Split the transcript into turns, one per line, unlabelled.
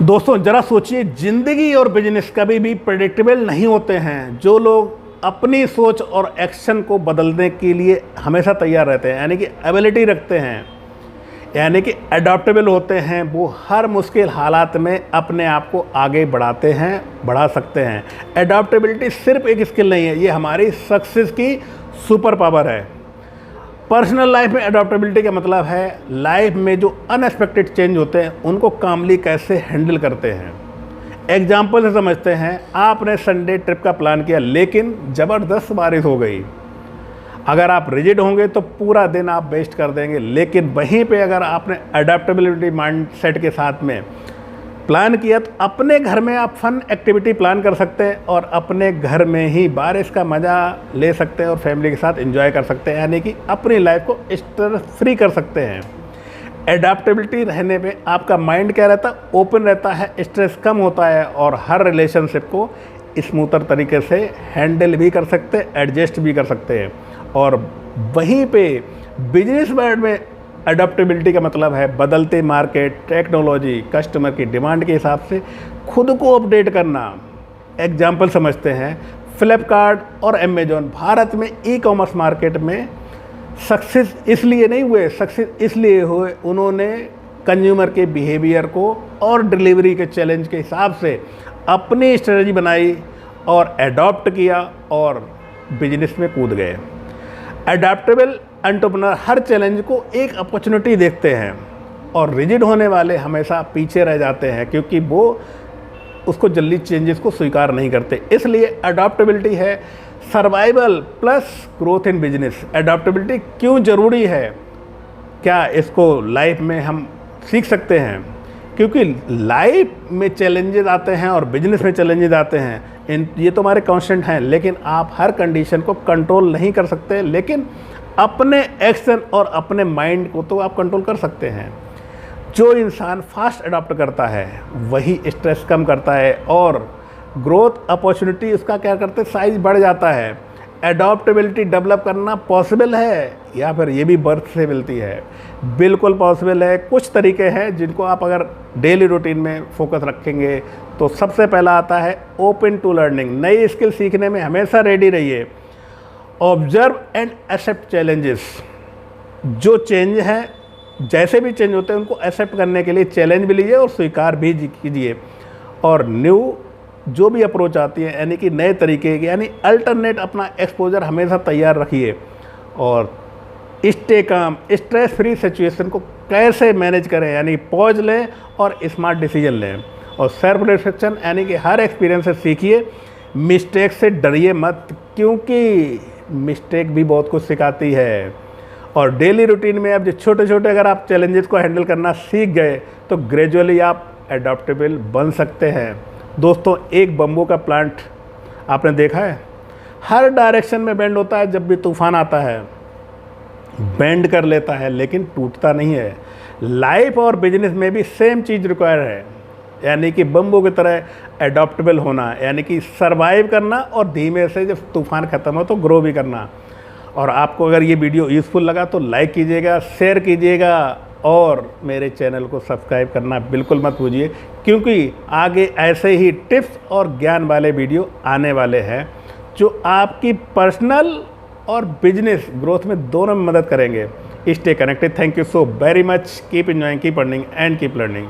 दोस्तों ज़रा सोचिए, ज़िंदगी और बिजनेस कभी भी प्रेडिक्टेबल नहीं होते हैं। जो लोग अपनी सोच और एक्शन को बदलने के लिए हमेशा तैयार रहते हैं, यानी कि एबिलिटी रखते हैं, यानी कि अडॉप्टेबल होते हैं, वो हर मुश्किल हालात में अपने आप को आगे बढ़ाते हैं, बढ़ा सकते हैं। अडॉप्टेबिलिटी सिर्फ एक स्किल नहीं है, ये हमारी सक्सेस की सुपर पावर है। पर्सनल लाइफ में अडॉप्टेबिलिटी का मतलब है लाइफ में जो अनएक्सपेक्टेड चेंज होते हैं उनको कामली कैसे हैंडल करते हैं। एग्जाम्पल से समझते हैं, आपने संडे ट्रिप का प्लान किया लेकिन ज़बरदस्त बारिश हो गई। अगर आप रिजिड होंगे तो पूरा दिन आप वेस्ट कर देंगे, लेकिन वहीं पे अगर आपने अडॉप्टेबिलिटी माइंडसेट के साथ में प्लान किया तो अपने घर में आप फन एक्टिविटी प्लान कर सकते हैं और अपने घर में ही बारिश का मज़ा ले सकते हैं और फैमिली के साथ एंजॉय कर सकते हैं, यानी कि अपनी लाइफ को स्ट्रेस फ्री कर सकते हैं। एडाप्टेबिलिटी रहने पे आपका माइंड क्या रहता है, ओपन रहता है, स्ट्रेस कम होता है और हर रिलेशनशिप को स्मूथर तरीके से हैंडल भी कर सकते हैं, एडजस्ट भी कर सकते हैं। और वहीं पे बिजनेस वर्ल्ड में अडॉप्टेबिलिटी का मतलब है बदलते मार्केट, टेक्नोलॉजी, कस्टमर की डिमांड के हिसाब से खुद को अपडेट करना। एग्जाम्पल समझते हैं, फ्लिपकार्ट और अमेजॉन भारत में ई कॉमर्स मार्केट में सक्सेस इसलिए नहीं हुए, सक्सेस इसलिए हुए उन्होंने कंज्यूमर के बिहेवियर को और डिलीवरी के चैलेंज के हिसाब से अपनी स्ट्रेटजी बनाई और अडॉप्ट किया और बिजनेस में कूद गए। अडैप्टेबल एंटरप्रेन्योर हर चैलेंज को एक अपॉर्चुनिटी देखते हैं और रिजिड होने वाले हमेशा पीछे रह जाते हैं क्योंकि वो उसको जल्दी चेंजेस को स्वीकार नहीं करते। इसलिए अडॉप्टेबिलिटी है survival plus growth in business. Adaptability क्यों ज़रूरी है, क्या इसको लाइफ में हम सीख सकते हैं? क्योंकि लाइफ में चैलेंजेस आते हैं और बिजनेस में चैलेंजेस आते हैं, ये तो हमारे कांस्टेंट हैं, लेकिन आप हर कंडीशन को कंट्रोल नहीं कर सकते, लेकिन अपने एक्शन और अपने माइंड को तो आप कंट्रोल कर सकते हैं। जो इंसान फास्ट अडॉप्ट करता है वही स्ट्रेस कम करता है और ग्रोथ अपॉर्चुनिटी उसका क्या करते साइज बढ़ जाता है। एडॉप्टेबिलिटी डेवलप करना पॉसिबल है या फिर ये भी बर्थ से मिलती है? बिल्कुल पॉसिबल है। कुछ तरीके हैं जिनको आप अगर डेली रूटीन में फोकस रखेंगे तो सबसे पहला आता है ओपन टू लर्निंग। नई स्किल सीखने में हमेशा रेडी रहिए। Observe and accept challenges. जो चेंज हैं, जैसे भी चेंज होते हैं उनको एक्सेप्ट करने के लिए चैलेंज भी लीजिए और स्वीकार भी कीजिए। और न्यू जो भी अप्रोच आती है, यानी कि नए तरीके की, यानी अल्टरनेट, अपना एक्सपोजर हमेशा तैयार रखिए। और stay calm, stress free situation को कैसे मैनेज करें, यानी पॉज लें और स्मार्ट डिसीजन लें। और सेल्फ रिफ्लेक्शन, यानी कि हर एक्सपीरियंस से सीखिए, मिस्टेक से डरिए मत क्योंकि मिस्टेक भी बहुत कुछ सिखाती है। और डेली रूटीन में अब जो छोटे छोटे अगर आप चैलेंजेस को हैंडल करना सीख गए तो ग्रेजुअली आप एडॉप्टेबल बन सकते हैं। दोस्तों, एक बम्बू का प्लांट आपने देखा है, हर डायरेक्शन में बेंड होता है। जब भी तूफान आता है बेंड कर लेता है लेकिन टूटता नहीं है। लाइफ और बिजनेस में भी सेम चीज़ रिक्वायर है, यानी कि बम्बू की तरह एडॉप्टेबल होना, यानी कि सरवाइव करना और धीमे से जब तूफान ख़त्म हो तो ग्रो भी करना। और आपको अगर ये वीडियो यूज़फुल लगा तो लाइक कीजिएगा, शेयर कीजिएगा और मेरे चैनल को सब्सक्राइब करना बिल्कुल मत भूलिए, क्योंकि आगे ऐसे ही टिप्स और ज्ञान वाले वीडियो आने वाले हैं जो आपकी पर्सनल और बिजनेस ग्रोथ में दोनों में मदद करेंगे। Stay connected. Thank you so very much. Keep enjoying, keep earning and keep learning.